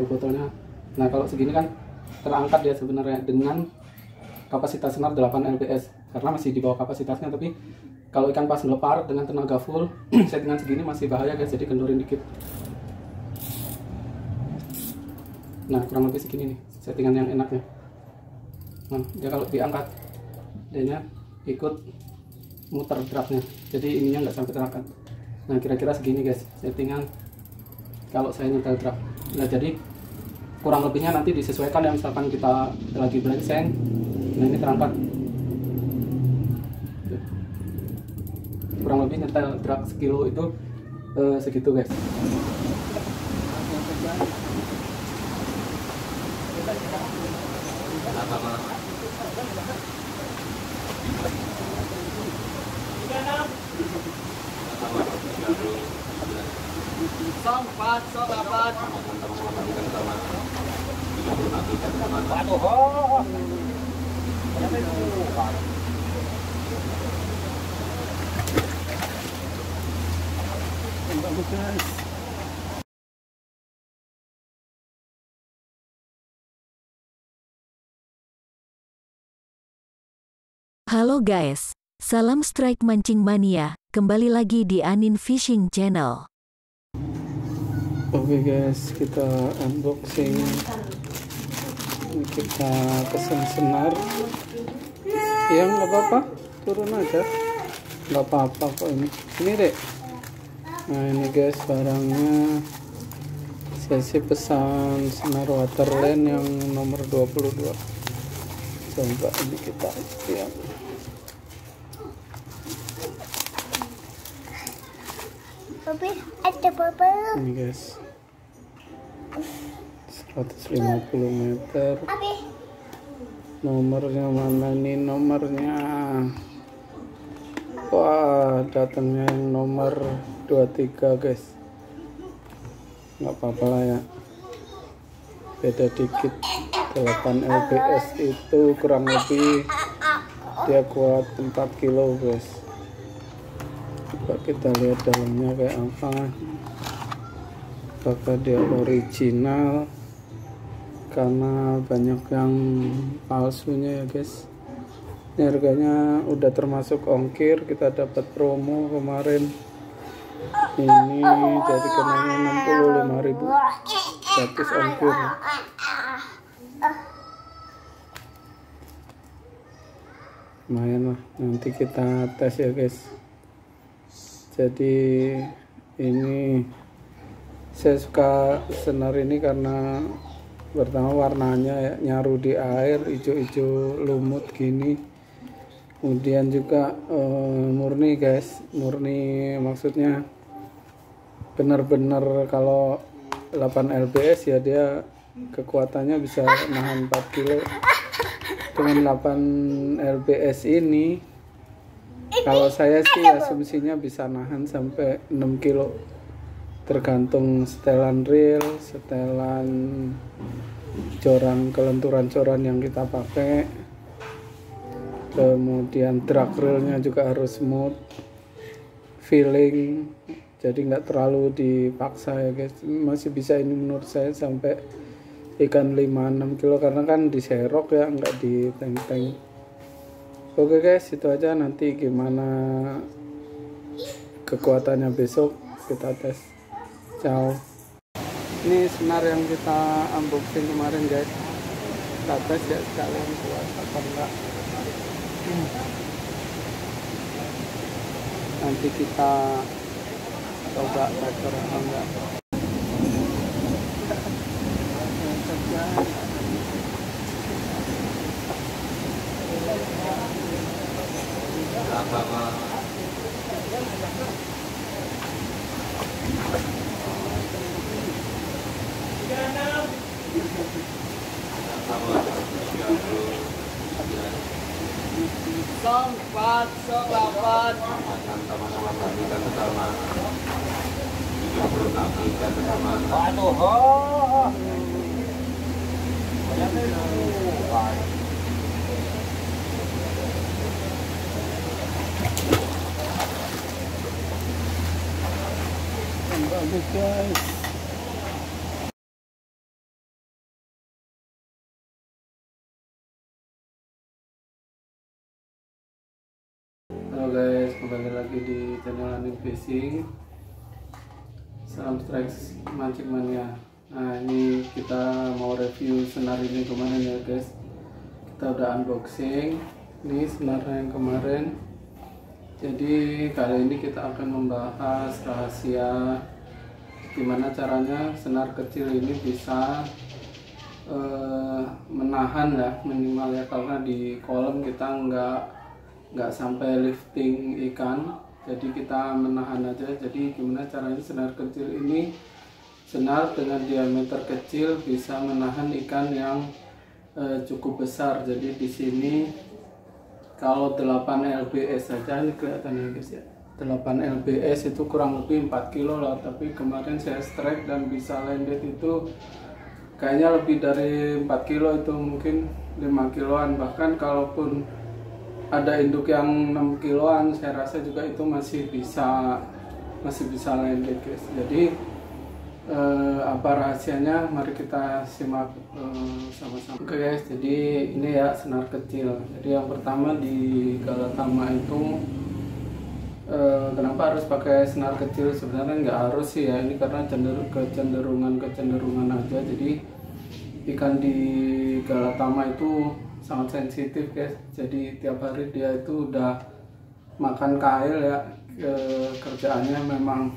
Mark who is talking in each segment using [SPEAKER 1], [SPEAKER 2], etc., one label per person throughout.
[SPEAKER 1] tuh botolnya. Nah kalau segini kan terangkat ya sebenarnya dengan kapasitas senar 8 lbs karena masih di bawah kapasitasnya, tapi kalau ikan pas ngelepar dengan tenaga full settingan segini masih bahaya guys, jadi kendorin dikit. Nah kurang lebih segini nih settingan yang enaknya. Nah dia kalau diangkat dia ikut muter draknya, jadi ininya nggak sampai terangkat. Nah kira-kira segini guys settingan kalau saya nyetel drak. Nah jadi kurang lebihnya nanti disesuaikan ya, misalkan kita lagi brengseng, nah ini terangkat. Kurang lebih nyetel drak sekilo itu segitu guys.
[SPEAKER 2] Halo guys, salam strike mancing mania, kembali lagi di Anin Fishing Channel.
[SPEAKER 1] Oke guys, kita unboxing. Ini kita pesan senar. Ya nggak apa-apa, turun aja. Nggak apa-apa kok ini. Ini deh. Nah ini guys barangnya. Saya sih pesan senar waterland yang nomor 22. Coba ini kita lihat. Ini guys 150 meter. Nomornya mana nih nomornya? Wah datangnya yang nomor 23 guys. Nggak apa-apa lah ya, beda dikit. 8 lbs itu kurang lebih dia kuat 4 kilo guys. Coba kita lihat dalamnya kayak apa, apakah dia original, karena banyak yang palsunya ya guys. Ini harganya udah termasuk ongkir, kita dapat promo kemarin ini jadi kenanya 65.000 gratis ongkir. Lumayan lah, nanti kita tes ya guys. Jadi ini saya suka senar ini karena pertama warnanya ya, nyaru di air, hijau-hijau lumut gini. Kemudian juga murni guys, murni maksudnya benar-benar kalau 8 lbs ya dia kekuatannya bisa nahan 4 kilo. Dengan 8 lbs ini kalau saya sih asumsinya bisa nahan sampai 6 kilo tergantung setelan reel, setelan coran, kelenturan coran yang kita pakai. Kemudian drag reelnya juga harus smooth, feeling, jadi nggak terlalu dipaksa ya guys. Masih bisa ini menurut saya sampai ikan 5-6 kilo karena kan diserok ya, nggak di tank-tank. Oke guys, itu aja. Nanti gimana kekuatannya besok kita tes. Ciao. Ini senar yang kita unboxing kemarin guys, kita tes ya sekalian kuat apa enggak. Nanti kita coba gacor apa enggak. Sompat, sokapan. Aduh, bagus guys. channel Anin Fishing. Salam strike mancing mania. Nah, ini kita mau review senar ini kemarin ya guys. Kita udah unboxing. Ini senarnya yang kemarin. Jadi kali ini kita akan membahas rahasia gimana caranya senar kecil ini bisa menahan ya, minimal ya, karena di kolam kita nggak sampai lifting ikan, jadi kita menahan aja. Jadi gimana caranya senar kecil ini, senar dengan diameter kecil bisa menahan ikan yang cukup besar. Jadi di sini kalau 8 lbs saja, ini kelihatan ya guys ya, 8 lbs itu kurang lebih 4 kilo lah, tapi kemarin saya strike dan bisa landed itu kayaknya lebih dari 4 kilo, itu mungkin 5 kiloan. Bahkan kalaupun ada induk yang 6 kiloan, saya rasa juga itu masih bisa landed guys. Jadi apa rahasianya? Mari kita simak sama-sama. Oke guys, jadi ini ya senar kecil. Jadi yang pertama di Galatama itu kenapa harus pakai senar kecil? Sebenarnya nggak harus sih ya, ini karena kecenderungan aja. Jadi ikan di Galatama itu sangat sensitif guys. Jadi tiap hari dia itu udah makan kail ya, kerjaannya memang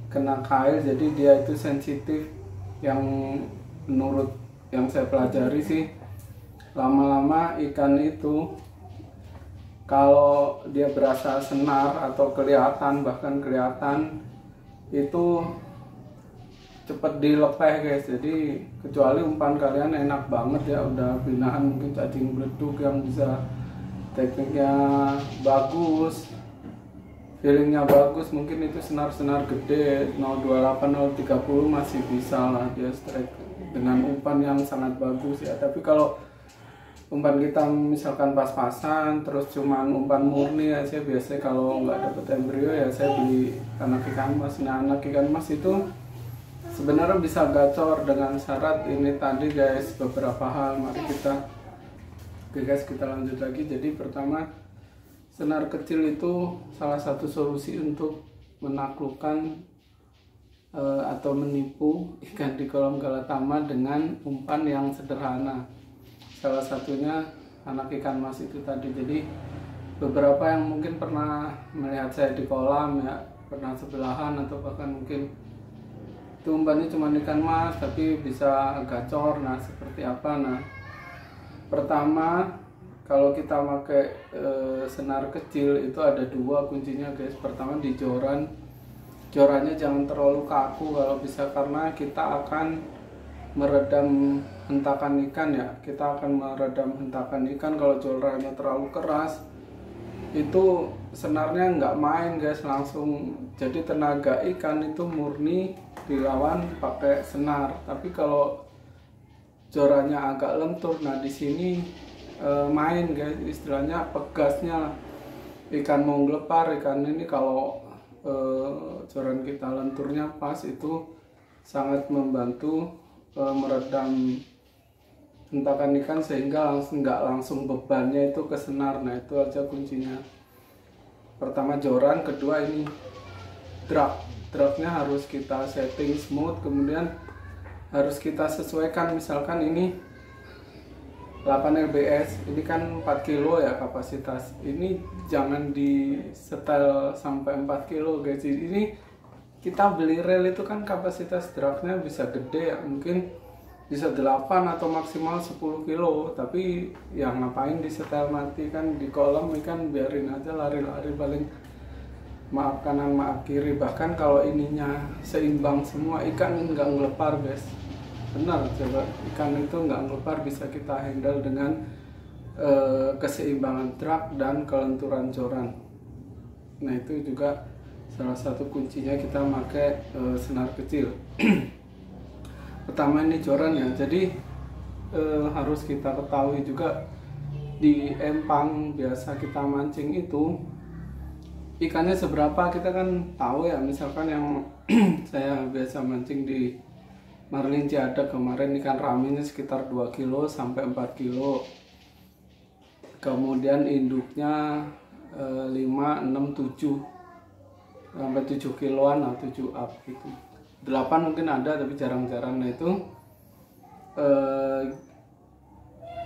[SPEAKER 1] kena kail, jadi dia itu sensitif. Yang menurut yang saya pelajari sih, lama-lama ikan itu kalau dia berasa senar atau bahkan kelihatan itu cepet dilepeh guys. Jadi kecuali umpan kalian enak banget ya, udah binaan mungkin cacing beledug yang bisa tekniknya bagus, feelingnya bagus, mungkin itu senar-senar gede 028 030 masih bisa lah dia strike dengan umpan yang sangat bagus ya. Tapi kalau umpan kita misalkan pas-pasan, terus cuman umpan murni ya, saya biasanya kalau nggak dapet embrio ya saya beli anak ikan mas. Nah, anak ikan mas itu sebenarnya bisa gacor dengan syarat ini tadi guys, beberapa hal. Mari kita lanjut lagi. Jadi pertama, senar kecil itu salah satu solusi untuk menaklukkan atau menipu ikan di kolam Galatama dengan umpan yang sederhana. Salah satunya anak ikan mas itu tadi. Jadi beberapa yang mungkin pernah melihat saya di kolam ya, pernah sebelahan atau bahkan mungkin itu umpannya cuma ikan mas tapi bisa gacor. Nah, seperti apa? Nah, pertama, kalau kita pakai senar kecil itu ada dua kuncinya guys. Pertama di jorannya jangan terlalu kaku kalau bisa, karena kita akan meredam hentakan ikan ya. Kita akan meredam hentakan ikan. Kalau jorannya terlalu keras itu senarnya nggak main guys, langsung jadi tenaga ikan itu murni dilawan pakai senar. Tapi kalau jorannya agak lentur, nah di sini main guys, istilahnya pegasnya ikan mau ngelepar. Ikan ini kalau joran kita lenturnya pas, itu sangat membantu meredam hentakan ikan sehingga nggak langsung bebannya itu ke senar. Nah, itu aja kuncinya. Pertama joran, kedua ini dragnya harus kita setting smooth, kemudian harus kita sesuaikan. Misalkan ini 8 lbs, ini kan 4 kilo ya kapasitas, ini jangan di setel sampai 4 kilo guys. Ini kita beli reel itu kan kapasitas dragnya bisa gede ya, mungkin bisa 8 atau maksimal 10 kilo. Tapi ya ngapain di setel mati kan di kolam ikan, biarin aja lari-lari, paling maaf kanan maaf kiri. Bahkan kalau ininya seimbang semua, ikan nggak ngelepar guys. Benar, coba ikan itu nggak ngelepar bisa kita handle dengan keseimbangan drag dan kelenturan joran. Nah, itu juga salah satu kuncinya kita pakai senar kecil. Pertama ini joran ya, jadi harus kita ketahui juga di empang biasa kita mancing itu ikannya seberapa kita kan tahu ya. Misalkan yang saya biasa mancing di Marlin Ciadak kemarin, ikan raminya sekitar 2 kilo sampai 4 kilo. Kemudian induknya 5, 6, 7 sampai 7 kiloan atau 7 up gitu. 8 mungkin ada tapi jarang-jarang. Nah itu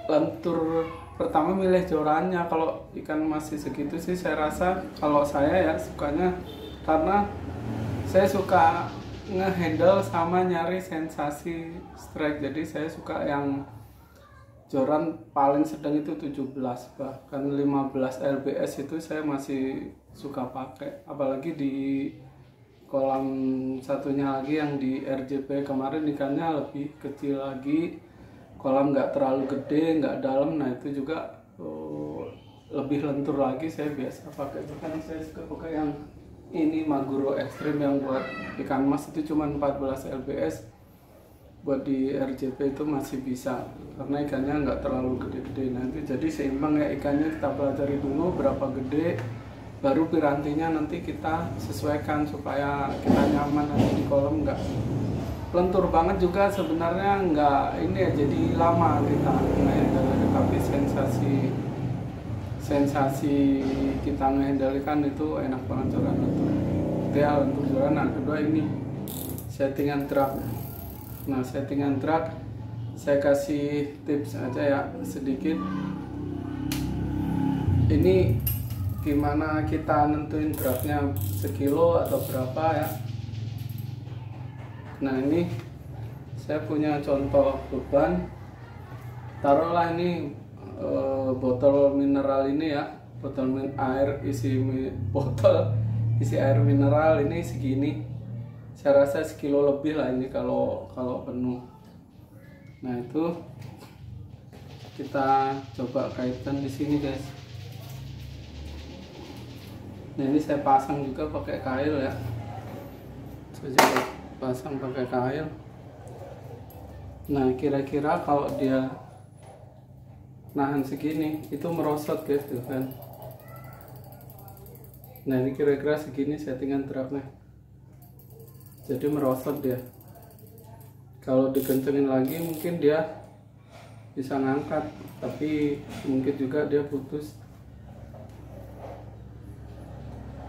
[SPEAKER 1] lentur pertama milih jorannya. Kalau ikan masih segitu sih saya rasa, kalau saya ya sukanya, karena saya suka ngehandle sama nyari sensasi strike. Jadi saya suka yang joran paling sedang itu 17, bahkan 15 lbs itu saya masih suka pakai. Apalagi di kolam satunya lagi yang di RJP kemarin ikannya lebih kecil lagi, kolam nggak terlalu gede, nggak dalam. Nah itu juga lebih lentur lagi, saya biasa pakai. Bahkan saya suka pakai yang ini Maguro Extreme yang buat ikan mas itu cuma 14 lbs. Buat di RJP itu masih bisa, karena ikannya nggak terlalu gede-gede. Nanti jadi seimbang ya ikannya, kita pelajari dulu berapa gede, baru pirantinya nanti kita sesuaikan supaya kita nyaman nanti di kolam. Nggak lentur banget juga sebenarnya, nggak ini ya, jadi lama kita ngehandle, tapi sensasi kita ngehandle ikan itu enak banget joran lentur. Itu ya lentur joran. Nah kedua ini settingan truk. Nah settingan truk saya kasih tips aja ya sedikit. Ini gimana kita nentuin truknya, sekilo atau berapa ya. Nah ini saya punya contoh beban. Taruhlah ini botol mineral ini ya, botol air botol isi air mineral ini segini. Saya rasa sekilo lebih lah ini kalau penuh. Nah itu kita coba kaitkan di sini guys. Nah ini saya pasang juga pakai kail ya. Saya coba pasang pakai kail. Nah kira-kira kalau dia nahan segini itu merosot guys tuh kan. Nah ini kira-kira segini settingan truknya. Jadi merosot dia. Kalau dikencengin lagi mungkin dia bisa ngangkat, tapi mungkin juga dia putus.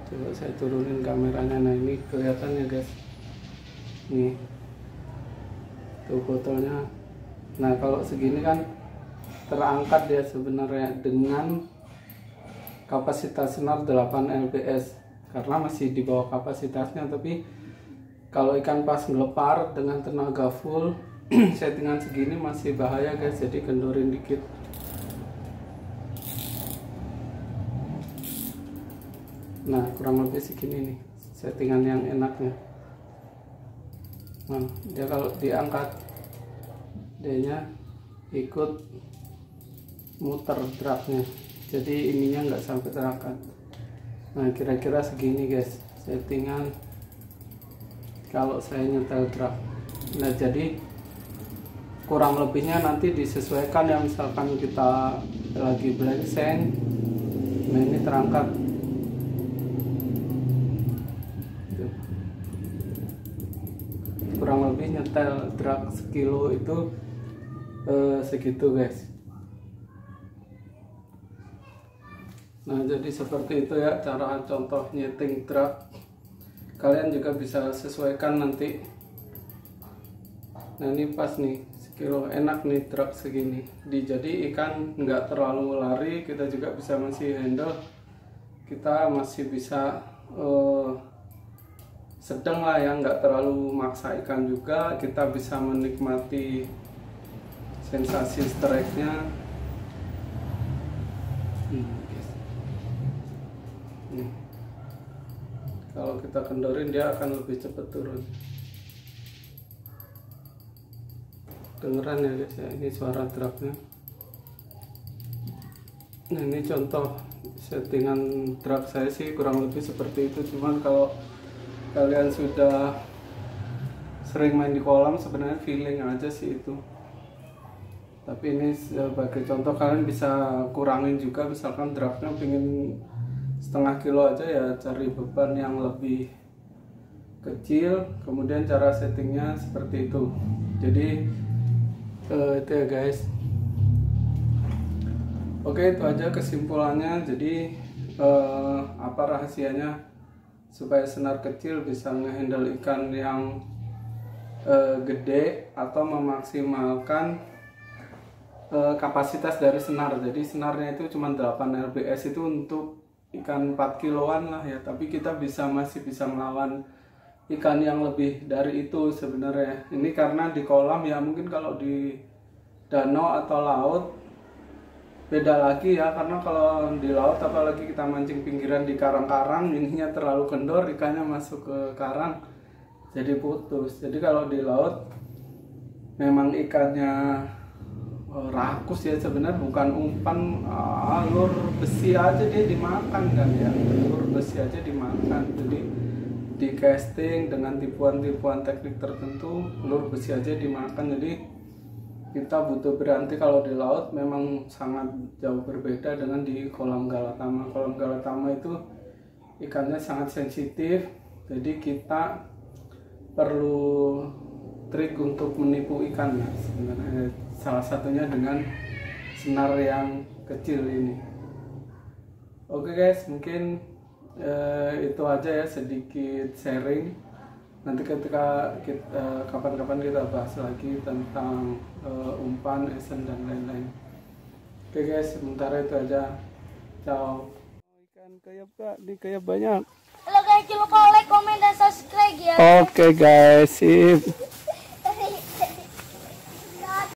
[SPEAKER 1] Coba saya turunin kameranya. Nah ini kelihatan ya guys, nih tuh botolnya. Nah kalau segini kan terangkat dia sebenarnya dengan kapasitas senar 8 lbs, karena masih di bawah kapasitasnya. Tapi kalau ikan pas ngelepar dengan tenaga full settingan segini masih bahaya guys, jadi kendorin dikit. Nah kurang lebih segini nih settingan yang enaknya. Nah dia kalau diangkat dianya ikut muter truknya, jadi ininya nggak sampai terangkat. Nah kira-kira segini guys settingan kalau saya nyetel truk. Nah jadi kurang lebihnya nanti disesuaikan ya, misalkan kita lagi black sand, nah ini terangkat tuh. Kurang lebih nyetel truk sekilo itu segitu guys. Nah jadi seperti itu ya cara contoh nyeting truk. Kalian juga bisa sesuaikan nanti. Nah ini pas nih sekilo, enak nih truk segini. Jadi ikan nggak terlalu lari, kita juga bisa masih handle. Kita masih bisa sedang lah ya, nggak terlalu maksa ikan juga. Kita bisa menikmati sensasi strike-nya. Nih. Kalau kita kendorin dia akan lebih cepat turun. Dengeran ya guys ya, ini suara truknya. Nah ini contoh settingan truk saya sih kurang lebih seperti itu. Cuman kalau kalian sudah sering main di kolam sebenarnya feeling aja sih itu. Tapi ini sebagai contoh, kalian bisa kurangin juga. Misalkan truknya pengen setengah kilo aja ya, cari beban yang lebih kecil, kemudian cara settingnya seperti itu. Jadi itu ya guys. Oke itu aja kesimpulannya. Jadi apa rahasianya supaya senar kecil bisa ngehandle ikan yang gede atau memaksimalkan kapasitas dari senar. Jadi senarnya itu cuma 8 lbs itu untuk ikan 4 kiloan lah ya, tapi kita masih bisa melawan ikan yang lebih dari itu sebenarnya. Ini karena di kolam ya, mungkin kalau di danau atau laut beda lagi ya, karena kalau di laut apalagi kita mancing pinggiran di karang-karang, ininya terlalu kendor, ikannya masuk ke karang jadi putus. Jadi kalau di laut memang ikannya rakus ya, sebenarnya bukan umpan, lur besi aja dia dimakan kan ya, lur besi aja dimakan. Jadi di casting dengan tipuan-tipuan teknik tertentu lur besi aja dimakan. Jadi kita butuh berhenti. Kalau di laut memang sangat jauh berbeda dengan di kolam Galatama. Kolam Galatama itu ikannya sangat sensitif, jadi kita perlu trik untuk menipu ikan ya sebenarnya, salah satunya dengan senar yang kecil ini. Oke guys, mungkin itu aja ya, sedikit sharing. Nanti ketika kapan-kapan kita bahas lagi tentang umpan, esen dan lain-lain. Oke guys, sementara itu aja. Ciao. Ikan kayap kak, di kayap banyak.
[SPEAKER 3] Halo guys, jangan lupa like, komen, dan subscribe ya.
[SPEAKER 1] Oke guys, sip.